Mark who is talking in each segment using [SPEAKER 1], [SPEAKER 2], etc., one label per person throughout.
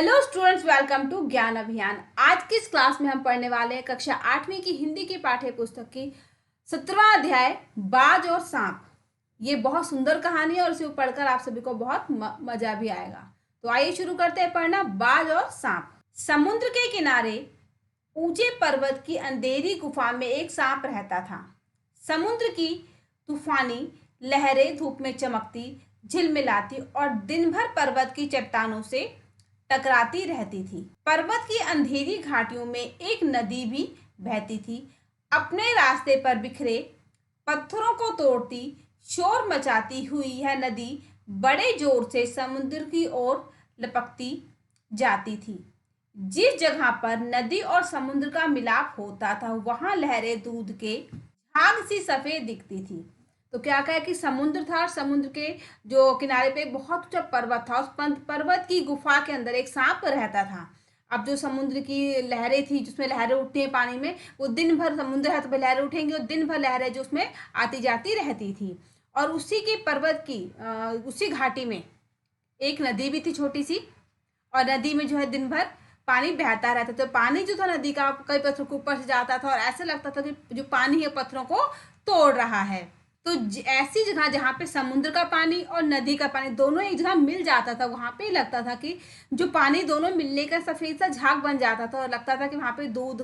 [SPEAKER 1] Hello students, welcome to ज्ञान अभियान। आज की इस क्लास में हम पढ़ने वाले हैं कक्षा 8वीं की हिंदी की पाठ्य पुस्तक की 17वां अध्याय बाज और सांप। ये बहुत सुंदर कहानी है और इसे पढ़कर आप सभी को बहुत मजा भी आएगा। तो आइए शुरू करते हैं पढ़ना बाज और सांप। समुद्र के किनारे ऊंचे पर्वत की अंधेरी गुफा में एक सांप रहता था। समुद्र की तूफानी लहरें धूप में चमकती, झिलमिलाती और दिन भर पर्वत की चट्टानों से टकराती रहती थी। पर्वत की अंधेरी घाटियों में एक नदी भी बहती थी। अपने रास्ते पर बिखरे पत्थरों को तोड़ती, शोर मचाती हुई यह नदी बड़े जोर से समुद्र की ओर लपकती जाती थी। जिस जगह पर नदी और समुद्र का मिलाप होता था वहां लहरें दूध के झाग सी सफेद दिखती थी। तो क्या कहा कि समुद्र था और समुद्र के जो किनारे पे बहुत ऊंचा पर्वत था। उस पर्वत की गुफा के अंदर एक सांप रहता था। अब जो समुद्र की लहरें थी, जिसमें लहरें उठती हैं पानी में, वो दिन भर समुद्र है तो लहरें उठेंगी और दिन भर लहरें जो उसमें आती जाती रहती थी। और उसी की पर्वत की उसी घाटी में एक नदी भी थी छोटी सी, और नदी में जो है दिन भर पानी बहता रहता था। तो पानी जो था नदी का कई पत्थरों के ऊपर से जाता था और ऐसा लगता था कि जो पानी है पत्थरों को तोड़ रहा है। तो ऐसी जगह जहाँ पे समुद्र का पानी और नदी का पानी दोनों एक जगह मिल जाता था, वहां पे लगता था कि जो पानी दोनों मिलने का सफेद सा झाग बन जाता था और लगता था कि वहां पे दूध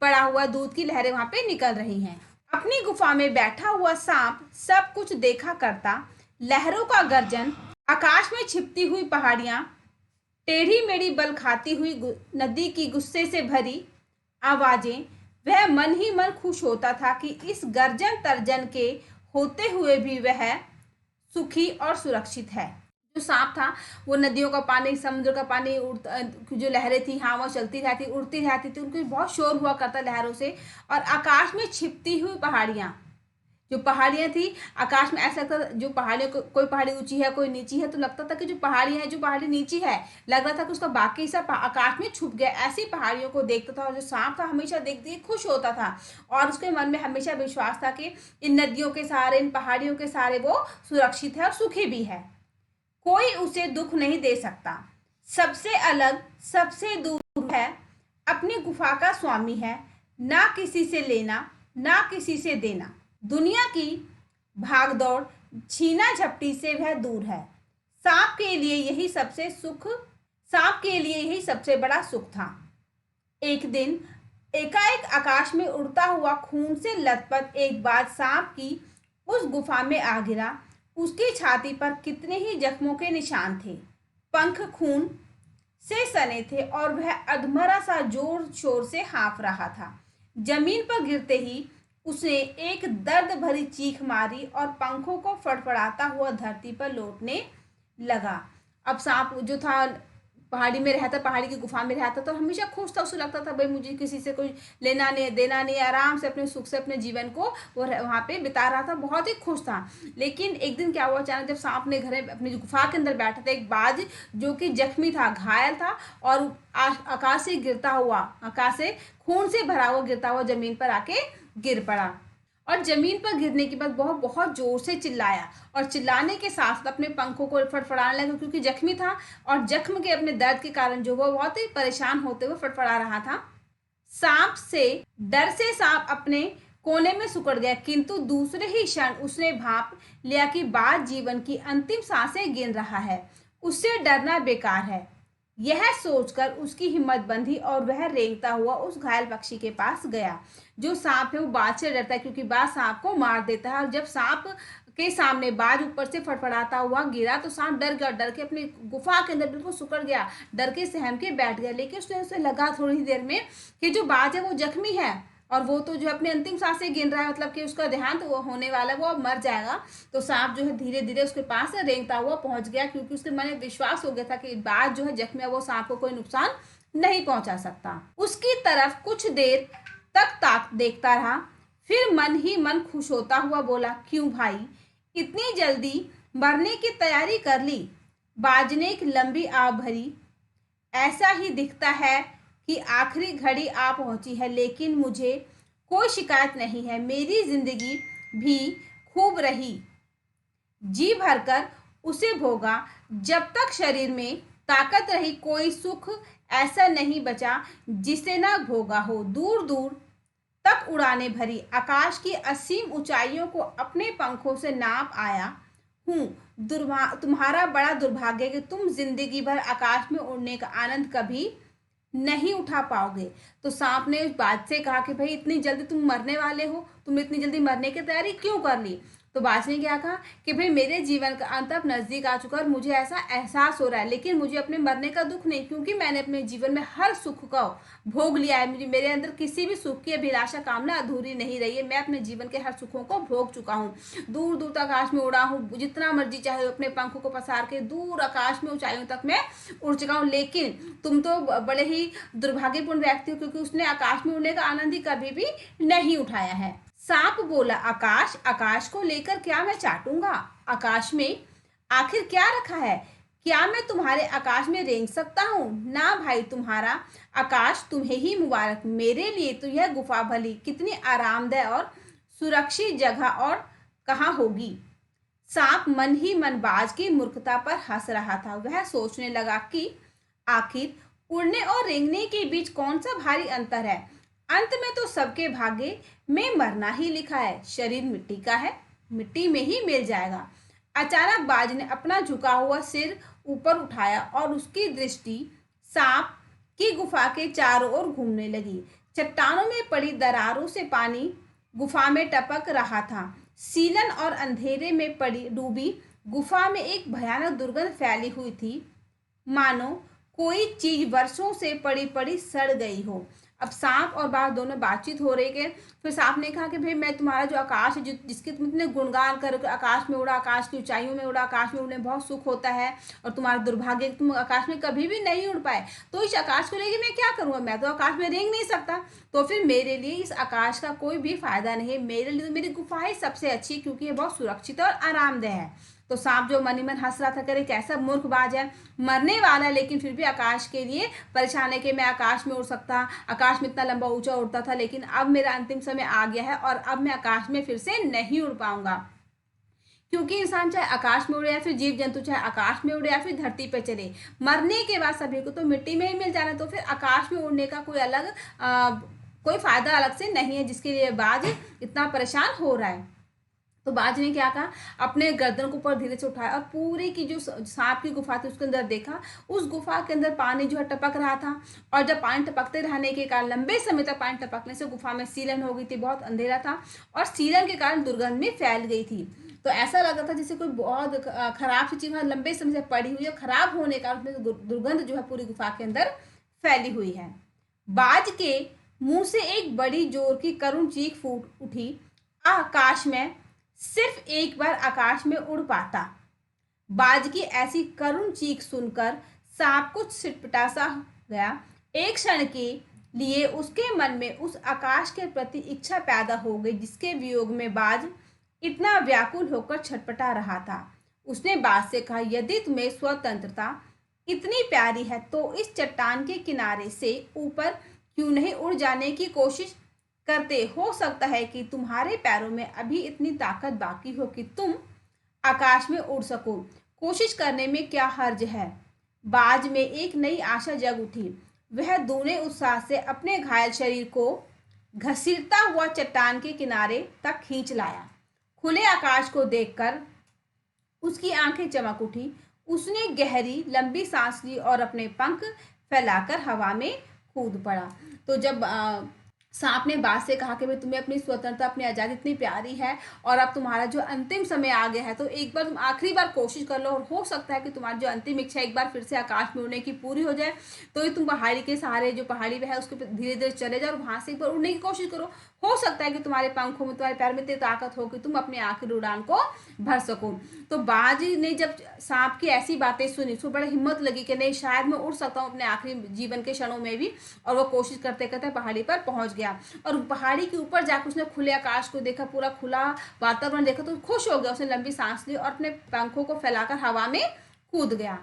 [SPEAKER 1] पड़ा हुआ, दूध की लहरें वहां पे निकल रही हैं। अपनी गुफा में बैठा हुआ सांप सब कुछ देखा करता। लहरों का गर्जन, आकाश में छिपती हुई पहाड़ियां, टेढ़ी मेढ़ी बल खाती हुई नदी की गुस्से से भरी आवाजें, वह मन ही मन खुश होता था कि इस गर्जन तर्जन के होते हुए भी वह सुखी और सुरक्षित है। जो सांप था वो नदियों का पानी, समुद्र का पानी, जो लहरें थी हाँ वो चलती रहती, उड़ती रहती थी, उनको बहुत शोर हुआ करता लहरों से। और आकाश में छिपती हुई पहाड़ियां, जो पहाड़ियां थी आकाश में, ऐसा लगता था जो पहाड़ियों को, कोई पहाड़ी ऊंची है कोई नीची है, तो लगता था कि जो पहाड़ियां है, जो पहाड़ी नीची है, लग रहा था कि उसका बाकी सब आकाश में छुप गया। ऐसी पहाड़ियों को देखता था और जो सांप था हमेशा देख देख खुश होता था और उसके मन में हमेशा विश्वास था कि इन नदियों के सहारे, इन पहाड़ियों के सहारे वो सुरक्षित है और सुखी भी है। कोई उसे दुख नहीं दे सकता। सबसे अलग, सबसे दूर है, अपनी गुफा का स्वामी है, ना किसी से लेना ना किसी से देना। दुनिया की भागदौड़, छीना झपटी से वह दूर है। सांप के लिए यही सबसे सुख, सांप के लिए यही सबसे बड़ा सुख था। एक दिन एकाएक आकाश में उड़ता हुआ खून से लथपथ एक बाज सांप की उस गुफा में आ गिरा। उसकी छाती पर कितने ही जख्मों के निशान थे, पंख खून से सने थे और वह अधमरा सा जोर शोर से हाँफ रहा था। जमीन पर गिरते ही उसने एक दर्द भरी चीख मारी और पंखों को फड़फड़ाता हुआ धरती पर लौटने लगा। अब सांप जो था पहाड़ी में रहता, पहाड़ी की गुफा में रहता, तो हमेशा खुश था। उसे लगता था भाई मुझे किसी से कोई लेना नहीं देना नहीं, आराम से अपने सुख से अपने जीवन को वो वहाँ पे बिता रहा था, बहुत ही खुश था। लेकिन एक दिन क्या हुआ, अचानक जब सांप ने घर अपनी गुफा के अंदर बैठा था, एक बाज जो कि जख्मी था, घायल था और आकाश से गिरता हुआ, आकाश से खून से भरा हुआ गिरता हुआ जमीन पर आके गिर पड़ा। और जमीन पर गिरने के बाद बहुत बहुत जोर से चिल्लाया और चिल्लाने के साथ अपने पंखों को फड़फड़ाने लगा, क्योंकि जख्मी था और जख्म के अपने दर्द के कारण जो वो बहुत ही परेशान होते हुए फड़फड़ा रहा था। सांप से डर से सांप अपने कोने में सिकुड़ गया, किंतु दूसरे ही क्षण उसने भांप लिया कि बाज जीवन की अंतिम सांसें गिन रहा है, उससे डरना बेकार है। यह सोचकर उसकी हिम्मत बंधी और वह रेंगता हुआ उस घायल पक्षी के पास गया। जो सांप है वो बाज से डरता है, क्योंकि बाज सांप को मार देता है। और जब सांप के सामने बाज ऊपर से फड़फड़ाता हुआ गिरा तो सांप डर गया, डर के अपनी गुफा के अंदर बिल्कुल सिकुड़ गया, डर के सहम के बैठ गया। लेकिन उसे लगा थोड़ी देर में कि जो बाज है वो जख्मी है और वो तो जो अपने अंतिम सांसें गिन रहा है, मतलब कि उसका देहांत वो होने वाला है, वो अब मर जाएगा। तो सांप जो है धीरे धीरे उसके पास रेंगता हुआ पहुंच गया, क्योंकि उसके मन में विश्वास हो गया था कि बाज जो है जख्मी है, वो सांप को कोई नुकसान नहीं पहुंचा सकता। उसकी तरफ कुछ देर तक ताक देखता रहा, फिर मन ही मन खुश होता हुआ बोला, क्यों भाई इतनी जल्दी मरने की तैयारी कर ली? बाज ने एक लंबी आह भरी, ऐसा ही दिखता है कि आखिरी घड़ी आ पहुंची है, लेकिन मुझे कोई शिकायत नहीं है। मेरी जिंदगी भी खूब रही, जी भरकर उसे भोगा। जब तक शरीर में ताकत रही कोई सुख ऐसा नहीं बचा जिसे ना भोगा हो। दूर दूर तक उड़ाने भरी आकाश की असीम ऊंचाइयों को अपने पंखों से नाप आया हूँ। तुम्हारा बड़ा दुर्भाग्य कि तुम जिंदगी भर आकाश में उड़ने का आनंद कभी नहीं उठा पाओगे। तो सांप ने उस बात से कहा कि भाई इतनी जल्दी तुम मरने वाले हो, तुम इतनी जल्दी मरने की तैयारी क्यों कर ली। तो बाज ने क्या कहा कि भाई मेरे जीवन का अंत अब नजदीक आ चुका और मुझे ऐसा एहसास हो रहा है, लेकिन मुझे अपने मरने का दुख नहीं, क्योंकि मैंने अपने जीवन में हर सुख का भोग लिया है। मुझे मेरे अंदर किसी भी सुख की अभिलाषा कामना अधूरी नहीं रही है। मैं अपने जीवन के हर सुखों को भोग चुका हूँ। दूर दूर तक आकाश में उड़ा हूँ, जितना मर्जी चाहे अपने पंखों को पसार के दूर आकाश में ऊंचाइयों तक मैं उड़ चुका हूँ। लेकिन तुम तो बड़े ही दुर्भाग्यपूर्ण व्यक्ति हो, क्योंकि उसने आकाश में उड़ने का आनंद ही कभी भी नहीं उठाया है। सांप बोला, आकाश, आकाश को लेकर क्या मैं चाटूंगा? आकाश में आखिर क्या रखा है? क्या मैं तुम्हारे आकाश में रेंग सकता हूँ? ना भाई, तुम्हारा आकाश तुम्हें ही मुबारक। मेरे लिए तो यह गुफा भली कितनी आरामदेह और सुरक्षित जगह और कहाँ होगी। सांप मन ही मन बाज की मूर्खता पर हंस रहा था। वह सोचने लगा कि आखिर उड़ने और रेंगने के बीच कौन सा भारी अंतर है। अंत में तो सबके भाग्य में मरना ही लिखा है। शरीर मिट्टी का है, मिट्टी में ही मिल जाएगा। अचानक बाज ने अपना झुका हुआ सिर ऊपर उठाया और उसकी दृष्टि सांप की गुफा के चारों ओर घूमने लगी। चट्टानों में पड़ी दरारों से पानी गुफा में टपक रहा था। सीलन और अंधेरे में पड़ी डूबी गुफा में एक भयानक दुर्गंध फैली हुई थी, मानो कोई चीज वर्षों से पड़ी पड़ी सड़ गई हो। अब सांप और बाघ दोनों बातचीत हो रही है। फिर सांप ने कहा कि भाई मैं तुम्हारा जो आकाश है, जिसके तुम इतने गुणगान कर आकाश में उड़ा, आकाश की ऊंचाइयों में उड़ा, आकाश में उड़ने बहुत सुख होता है, और तुम्हारा दुर्भाग्य तुम आकाश में कभी भी नहीं उड़ पाए। तो इस आकाश को लेकर मैं क्या करूँगा? मैं तो आकाश में रेंग नहीं सकता, तो फिर मेरे लिए इस आकाश का कोई भी फायदा नहीं है। मेरे लिए तो मेरी गुफा ही सबसे अच्छी, क्योंकि ये बहुत सुरक्षित और आरामदेह है। तो सांप जो मन ही मन हंस रहा था, करे कैसा मूर्खबाज है, मरने वाला है लेकिन फिर भी आकाश के लिए परेशान है कि मैं आकाश में उड़ सकता, आकाश में इतना लंबा ऊंचा उड़ता था, लेकिन अब मेरा अंतिम समय आ गया है और अब मैं आकाश में फिर से नहीं उड़ पाऊंगा। क्योंकि इंसान चाहे आकाश में उड़े या फिर जीव जंतु चाहे आकाश में उड़े या फिर धरती पे चले, मरने के बाद सभी को तो मिट्टी में ही मिल जाना। तो फिर आकाश में उड़ने का कोई फायदा अलग से नहीं है, जिसके लिए बाज इतना परेशान हो रहा है। तो बाज ने क्या कहा, अपने गर्दन को ऊपर धीरे से उठाया और पूरे की जो सांप की गुफा थी उसके अंदर देखा। उस गुफा के अंदर पानी जो है टपक रहा था, और जब पानी टपकते रहने के कारण लंबे समय तक पानी टपकने से गुफा में सीलन हो गई थी, बहुत अंधेरा था और सीलन के कारण दुर्गंध में फैल गई थी। तो ऐसा लग रहा था जैसे कोई बहुत खराब सी चीज लंबे समय से पड़ी हुई है, खराब होने के कारण दुर्गंध जो है पूरी गुफा के अंदर फैली हुई है। बाज के मुंह से एक बड़ी जोर की करुण चीख फूट उठी। आकाश में सिर्फ एक बार आकाश में उड़ पाता। बाज की ऐसी करुण चीख सुनकर सांप कुछ सिटपटा सा गया। एक क्षण के लिए उसके मन में उस आकाश के प्रति इच्छा पैदा हो गई जिसके वियोग में बाज इतना व्याकुल होकर छटपटा रहा था। उसने बाज से कहा, यदि तुम्हें स्वतंत्रता इतनी प्यारी है तो इस चट्टान के किनारे से ऊपर क्यों नहीं उड़ जाने की कोशिश करते। हो सकता है कि तुम्हारे पैरों में अभी इतनी ताकत बाकी हो कि तुम आकाश में उड़ सको। कोशिश करने में क्या हर्ज है। बाज में एक नई आशा जग उठी। वह दूने उत्साह से अपने घायल शरीर को घसीटता हुआ चट्टान के किनारे तक खींच लाया। खुले आकाश को देखकर उसकी आंखें चमक उठी। उसने गहरी लंबी सांस ली और अपने पंख फैलाकर हवा में कूद पड़ा। तो जब सांप ने बाज से कहा कि भाई तुम्हें अपनी स्वतंत्रता, अपनी आज़ादी इतनी प्यारी है और अब तुम्हारा जो अंतिम समय आ गया है, तो एक बार तुम आखिरी बार कोशिश कर लो और हो सकता है कि तुम्हारी जो अंतिम इच्छा एक बार फिर से आकाश में उड़ने की पूरी हो जाए। तो ये तुम पहाड़ी के सहारे, जो पहाड़ी है उसके धीरे धीरे चले जाओ और वहां से एक बार उड़ने की कोशिश करो। हो सकता है कि तुम्हारे पंखों में, तुम्हारे पैर में इतनी ताकत हो कि तुम अपने आखिरी उड़ान को भर सको। तो बाज ने जब सांप की ऐसी बातें सुनी, उसको बड़ी हिम्मत लगी कि नहीं, शायद मैं उड़ सकता हूँ अपने आखिरी जीवन के क्षणों में भी। और वो कोशिश करते करते पहाड़ी पर पहुंच गया और पहाड़ी के ऊपर जाकर उसने खुले आकाश को देखा, पूरा खुला वातावरण देखा, तो खुश हो गया। उसने लंबी सांस ली और अपने पंखों को फैलाकर हवा में कूद गया।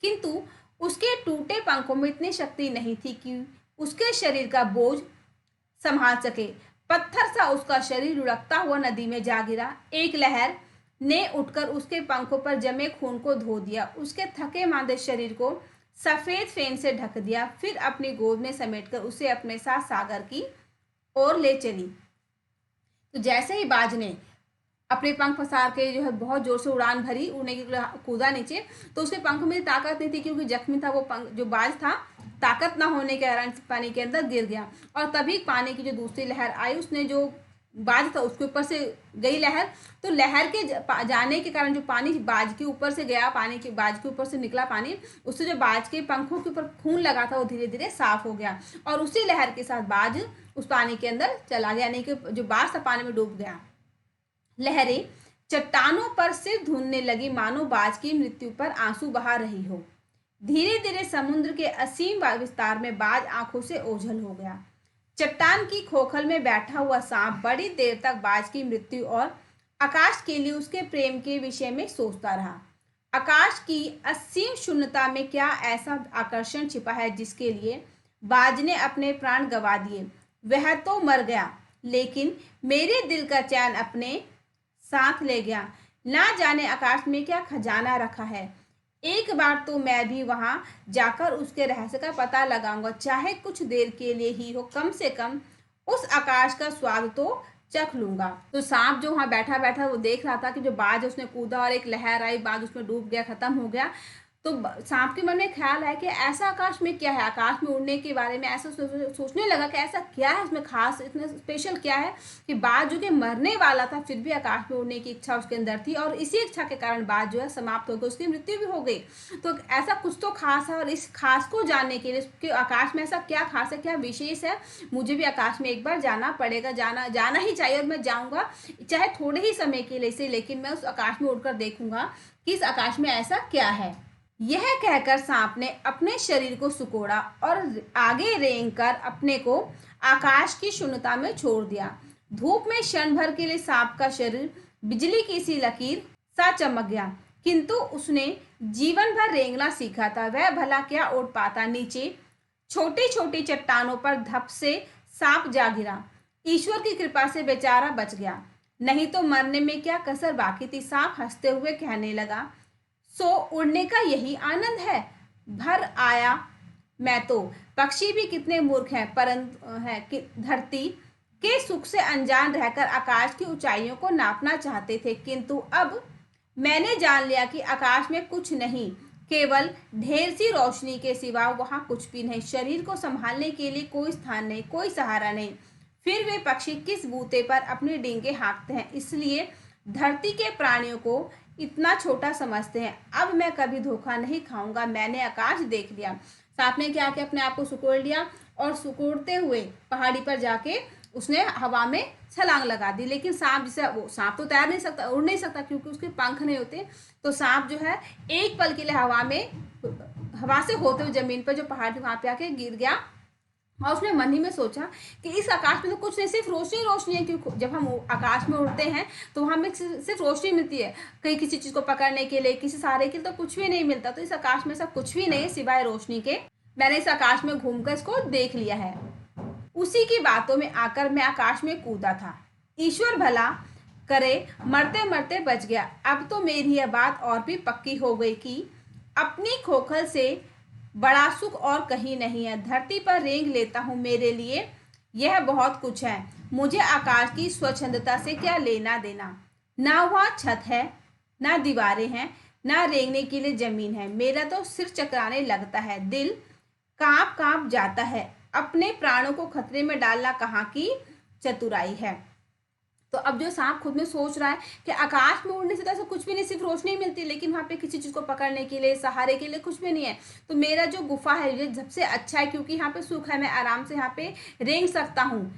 [SPEAKER 1] किंतु उसके टूटे पंखों में इतनी शक्ति नहीं थी कि उसके शरीर का बोझ संभाल सके। पत्थर सा उसका शरीर लुढ़कता हुआ नदी में जा गिरा। एक लहर ने उठकर उसके पंखों पर जमे खून को धो दिया, उसके थके मांदे शरीर को सफेद फेन से ढक दिया, फिर अपनी गोद में समेटकर उसे अपने साथ सागर की ओर ले चली। तो जैसे ही बाज ने अपने पंख पसार के जो है बहुत जोर से उड़ान भरी, उड़ने के लिए कूदा नीचे, तो उसके पंख में ताकत नहीं थी क्योंकि जख्मी था वो पंख, जो बाज था ताकत ना होने के कारण पानी के अंदर गिर गया। और तभी पानी की जो दूसरी लहर आई, उसने जो बाज था उसके ऊपर से गई लहर, तो लहर के जाने के कारण जो पानी बाज के ऊपर से गया, पानी के बाज के ऊपर से निकला पानी, उससे जो बाज के पंखों के ऊपर खून लगा था वो धीरे धीरे साफ हो गया और उसी लहर के साथ बाज उस पानी के अंदर चला गया, यानी कि जो बाज था पानी में डूब गया। लहरें चट्टानों पर सिर धुनने लगी, मानो बाज की मृत्यु पर आंसू बहा रही हो। धीरे धीरे समुद्र के असीम विस्तार में बाज आंखों से ओझल हो गया। चट्टान की खोखल में बैठा हुआ सांप बड़ी देर तक बाज की मृत्यु और आकाश के लिए उसके प्रेम के विषय में सोचता रहा। आकाश की असीम शून्यता में क्या ऐसा आकर्षण छिपा है जिसके लिए बाज ने अपने प्राण गंवा दिए। वह तो मर गया, लेकिन मेरे दिल का चैन अपने साथ ले गया। ना जाने आकाश में क्या खजाना रखा है। एक बार तो मैं भी वहां जाकर उसके रहस्य का पता लगाऊंगा, चाहे कुछ देर के लिए ही हो, कम से कम उस आकाश का स्वाद तो चख लूंगा। तो सांप जो वहां बैठा बैठा वो देख रहा था कि जो बाज उसने कूदा और एक लहर आई, बाज उसमें डूब गया, खत्म हो गया। तो सांप के मन में ख्याल आया कि ऐसा आकाश में क्या है, आकाश में उड़ने के बारे में ऐसा सोचने लगा कि ऐसा क्या है इसमें खास, इतना स्पेशल क्या है कि बाज जो कि मरने वाला था फिर भी आकाश में उड़ने की इच्छा उसके अंदर थी और इसी इच्छा के कारण बाज जो है समाप्त हो गई, उसकी मृत्यु भी हो गई। तो ऐसा कुछ तो खास है और इस खास को जानने के लिए कि आकाश में ऐसा क्या खास है, क्या विशेष है, मुझे भी आकाश में एक बार जाना पड़ेगा, जाना ही चाहिए और मैं जाऊंगा, चाहे थोड़े ही समय के लिए से, लेकिन मैं उस आकाश में उड़कर देखूंगा कि इस आकाश में ऐसा क्या है। यह कहकर सांप ने अपने शरीर को सिकोड़ा और आगे रेंग कर अपने को आकाश की शून्यता में छोड़ दिया। धूप में क्षण भर के लिए सांप का शरीर बिजली की सी लकीर सा चमक गया, किंतु उसने जीवन भर रेंगना सीखा था। वह भला क्या उड़ पाता। नीचे छोटी छोटी चट्टानों पर धप से सांप जा गिरा। ईश्वर की कृपा से बेचारा बच गया, नहीं तो मरने में क्या कसर बाकी थी। सांप हंसते हुए कहने लगा, सो उड़ने का यही आनंद है। भर आया मैं तो। पक्षी भी कितने मूर्ख हैं, परंतु है कि धरती के सुख से अनजान रहकर आकाश की ऊंचाइयों को नापना चाहते थे, किंतु अब मैंने जान लिया कि आकाश में कुछ नहीं, केवल ढेर सी रोशनी के सिवा वहां कुछ भी नहीं। शरीर को संभालने के लिए कोई स्थान नहीं, कोई सहारा नहीं। फिर वे पक्षी किस बूते पर अपने डींगे हाँकते हैं, इसलिए धरती के प्राणियों को इतना छोटा समझते हैं। अब मैं कभी धोखा नहीं खाऊंगा, मैंने आकाश देख लिया। सांप ने क्या किया, अपने आप को सिकोड़ लिया और सिकोड़ते हुए पहाड़ी पर जाके उसने हवा में छलांग लगा दी। लेकिन सांप जिसे, वो सांप तो तैर नहीं सकता, उड़ नहीं सकता क्योंकि उसके पंख नहीं होते। तो सांप जो है एक पल के लिए हवा से होते हुए जमीन पर जो पहाड़ थी वहां पे आके गिर गया और उसने मन ही में सोचा कि इस आकाश में तो कुछ नहीं, सिर्फ रोशनी रोशनी है। क्योंकि जब हम आकाश में उड़ते हैं तो हमें सिर्फ रोशनी मिलती है, कहीं किसी चीज को पकड़ने के लिए, किसी सहारे के लिए तो कुछ भी नहीं मिलता। तो इस आकाश में सब कुछ भी नहीं है सिवाय रोशनी के। मैंने इस आकाश में घूमकर इसको देख लिया है। उसी की बातों में आकर मैं आकाश में कूदा था। ईश्वर भला करे मरते मरते बच गया। अब तो मेरी यह बात और भी पक्की हो गई कि अपनी खोखल से बड़ा सुख और कहीं नहीं है। धरती पर रेंग लेता हूँ, मेरे लिए यह बहुत कुछ है। मुझे आकाश की स्वच्छंदता से क्या लेना देना। ना वहाँ छत है, ना दीवारें हैं, ना रेंगने के लिए जमीन है। मेरा तो सिर चकराने लगता है, दिल कांप कांप जाता है। अपने प्राणों को खतरे में डालना कहाँ की चतुराई है। तो अब जो सांप खुद में सोच रहा है कि आकाश में उड़ने से तो ऐसा कुछ भी नहीं, सिर्फ रोशनी मिलती है, लेकिन वहाँ पे किसी चीज़ को पकड़ने के लिए, सहारे के लिए कुछ भी नहीं है। तो मेरा जो गुफा है ये सबसे अच्छा है क्योंकि यहाँ पे सुख है, मैं आराम से यहाँ पे रेंग सकता हूँ।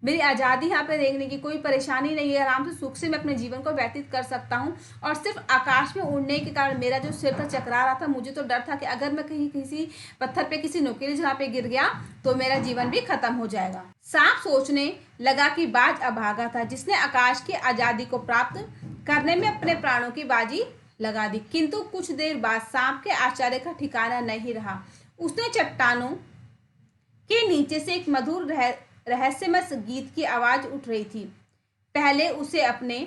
[SPEAKER 1] मेरी आज़ादी यहाँ पे रेंगने की कोई परेशानी नहीं है, आराम से सुख से मैं अपने जीवन को व्यतीत कर सकता हूँ। और सिर्फ आकाश में उड़ने के कारण मेरा जो सिर था चकरा रहा था, मुझे तो डर था कि अगर मैं कहीं किसी पत्थर पे, किसी नुकीली जगह पे गिर गया तो मेरा जीवन भी खत्म हो जाएगा। सांप सोचने लगा कि बाज अभागा था जिसने आकाश की आज़ादी को प्राप्त करने में अपने प्राणों की बाजी लगा दी। किंतु कुछ देर बाद सांप के आश्चर्य का ठिकाना नहीं रहा। उसने चट्टानों के नीचे से एक मधुर रहस्यमय गीत की आवाज उठ रही थी। पहले उसे अपने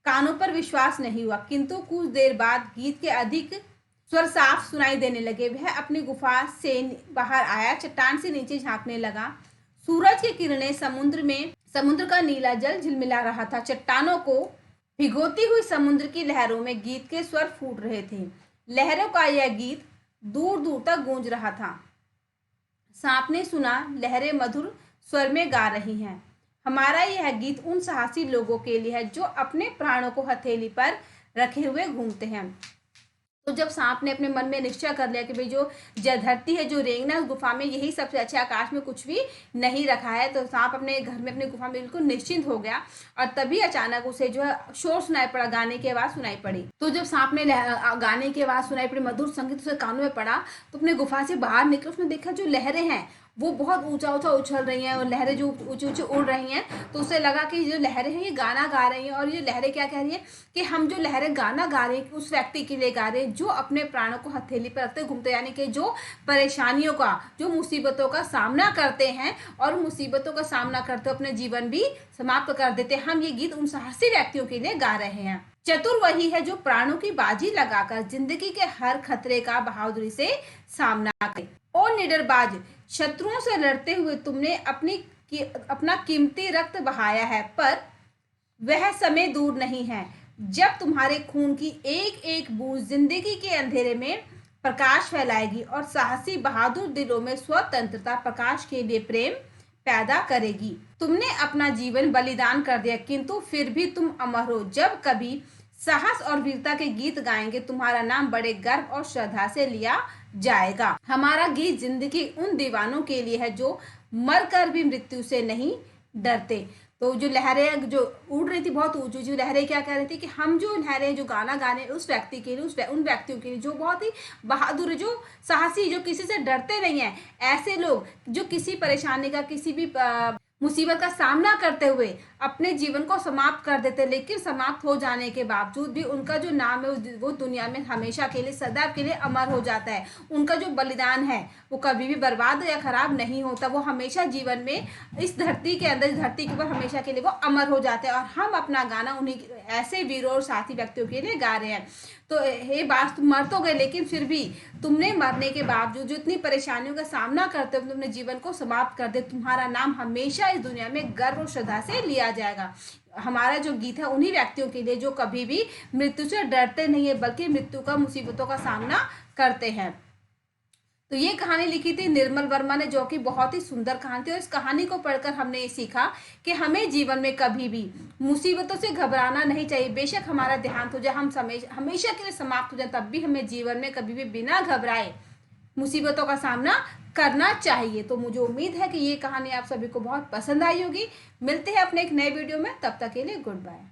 [SPEAKER 1] कानों पर विश्वास नहीं हुआ, किंतु कुछ देर बाद गीत के अधिक स्वर साफ सुनाई देने लगे। वह अपनी गुफा से बाहर आया, चट्टान से नीचे झांकने लगा। सूरज की किरणें समुद्र का नीला जल झिलमिला रहा था। चट्टानों को भिगोती हुई समुद्र की लहरों में गीत के स्वर फूट रहे थे। लहरों का यह गीत दूर दूर तक गूंज रहा था। सांप ने सुना, लहरें मधुर स्वर में गा रही हैं। हमारा यह गीत उन साहसी लोगों के लिए है जो अपने प्राणों को हथेली पर रखे हुए घूमते हैं। तो जब सांप ने अपने मन में निश्चय कर लिया कि भाई जो धरती है, जो रेंगना उस गुफा में, यही सबसे अच्छा, आकाश में कुछ भी नहीं रखा है, तो सांप अपने घर में अपनी गुफा में बिल्कुल निश्चिंत हो गया। और तभी अचानक उसे जो है शोर सुनाई पड़ा, गाने की आवाज सुनाई पड़ी। तो जब सांप ने गाने की आवाज सुनाई पड़ी, मधुर संगीत उसके कानों में पड़ा, तो अपने गुफा से बाहर निकल उसने देखा जो लहरें हैं वो बहुत ऊंचा ऊंचा उछल रही हैं और लहरें जो ऊंची ऊंची उड़ रही हैं। तो उसे लगा कि जो लहरें हैं ये गाना गा रही हैं, और ये लहरें क्या कह रही है कि हम जो लहरें गाना गा रहे हैं उस व्यक्ति के लिए गा रहे हैं जो अपने प्राणों को हथेली पर रखते घूमते, यानी कि जो परेशानियों का, जो मुसीबतों का सामना करते हैं और मुसीबतों का सामना करते अपने जीवन भी समाप्त कर देते हैं। हम ये गीत उन साहसी व्यक्तियों के लिए गा रहे हैं। चतुर वही है जो प्राणों की बाजी लगाकर जिंदगी के हर खतरे का बहादुरी से सामना करे। और निडरबाज, शत्रुओं से लड़ते हुए तुमने अपना कीमती रक्त बहाया है, पर वह समय दूर नहीं है जब तुम्हारे खून की एक एक बूंद जिंदगी के अंधेरे में प्रकाश फैलाएगी और साहसी बहादुर दिलों में स्वतंत्रता प्रकाश के लिए प्रेम पैदा करेगी। तुमने अपना जीवन बलिदान कर दिया, किंतु फिर भी तुम अमर हो। जब कभी साहस और वीरता के गीत गाएंगे तुम्हारा नाम बड़े गर्व और श्रद्धा से लिया जाएगा। हमारा गीत जिंदगी उन दीवानों के लिए है जो मरकर भी मृत्यु से नहीं डरते। तो जो लहरें जो उड़ रही थी, बहुत ऊंची ऊंची लहरें क्या कह रही थी कि हम जो लहरें जो गाना गा रहे हैं उस व्यक्ति के लिए, उन व्यक्तियों के लिए जो बहुत ही बहादुर, जो साहसी, जो किसी से डरते नहीं है। ऐसे लोग जो किसी परेशानी का, किसी भी मुसीबत का सामना करते हुए अपने जीवन को समाप्त कर देते, लेकिन समाप्त हो जाने के बावजूद भी उनका जो नाम है वो दुनिया में हमेशा के लिए, सदैव के लिए अमर हो जाता है। उनका जो बलिदान है वो कभी भी बर्बाद या खराब नहीं होता, वो हमेशा जीवन में इस धरती के अंदर, इस धरती के ऊपर हमेशा के लिए वो अमर हो जाते हैं। और हम अपना गाना उन्हीं ऐसे वीरों और साथी व्यक्तियों के लिए गा रहे हैं। तो ये बात, तुम मर तो गए लेकिन फिर भी तुमने मरने के बावजूद जो इतनी परेशानियों का सामना करते हुए तुमने जीवन को समाप्त कर दे, तुम्हारा नाम हमेशा इस दुनिया में गर्व और श्रद्धा से लिया जाएगा। हमारा जो गीत है उन्हीं व्यक्तियों के लिए जो कभी भी मृत्यु से डरते नहीं है, बल्कि मृत्यु का, मुसीबतों का सामना करते हैं। तो ये कहानी लिखी थी निर्मल वर्मा ने, जो कि बहुत ही सुंदर कहानी थी। और इस कहानी को पढ़कर हमने ये सीखा कि हमें जीवन में कभी भी मुसीबतों से घबराना नहीं चाहिए। बेशक हमारा देहांत हो जाए, हम हमेशा के लिए समाप्त हो जाए, तब भी हमें जीवन में कभी भी बिना घबराए मुसीबतों का सामना करना चाहिए। तो मुझे उम्मीद है कि ये कहानी आप सभी को बहुत पसंद आई होगी। मिलते हैं अपने एक नए वीडियो में, तब तक के लिए गुड बाय।